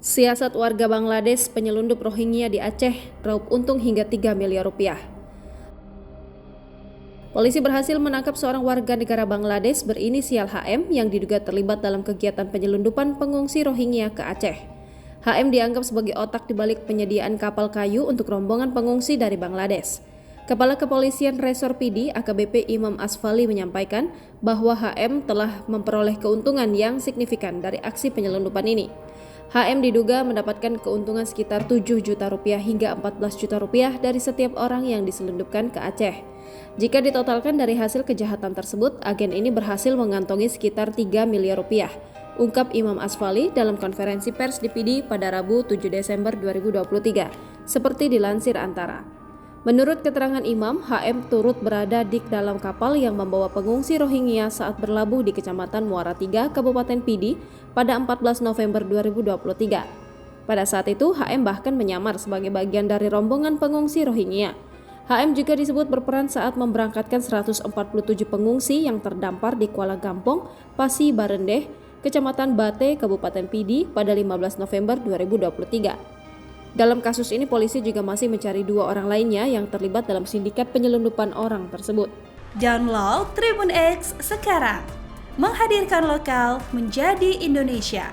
Siasat warga Bangladesh penyelundup Rohingya di Aceh raup untung hingga 3 miliar rupiah. Polisi berhasil menangkap seorang warga negara Bangladesh berinisial HM yang diduga terlibat dalam kegiatan penyelundupan pengungsi Rohingya ke Aceh. HM dianggap sebagai otak di balik penyediaan kapal kayu untuk rombongan pengungsi dari Bangladesh. Kepala Kepolisian Resor PD AKBP Imam Asfali menyampaikan bahwa HM telah memperoleh keuntungan yang signifikan dari aksi penyelundupan ini. HM diduga mendapatkan keuntungan sekitar 7 juta rupiah hingga 14 juta rupiah dari setiap orang yang diselundupkan ke Aceh. Jika ditotalkan dari hasil kejahatan tersebut, agen ini berhasil mengantongi sekitar 3 miliar rupiah, ungkap Imam Asfali dalam konferensi pers di PD pada Rabu 7 Desember 2023, seperti dilansir Antara. Menurut keterangan Imam, HM turut berada di dalam kapal yang membawa pengungsi Rohingya saat berlabuh di Kecamatan Muara III, Kabupaten Pidi pada 14 November 2023. Pada saat itu, HM bahkan menyamar sebagai bagian dari rombongan pengungsi Rohingya. HM juga disebut berperan saat memberangkatkan 147 pengungsi yang terdampar di Kuala Gampong, Pasi Barendeh, Kecamatan Bate, Kabupaten Pidi pada 15 November 2023. Dalam kasus ini, polisi juga masih mencari 2 orang lainnya yang terlibat dalam sindikat penyelundupan orang tersebut. Download Tribun X sekarang, menghadirkan lokal menjadi Indonesia.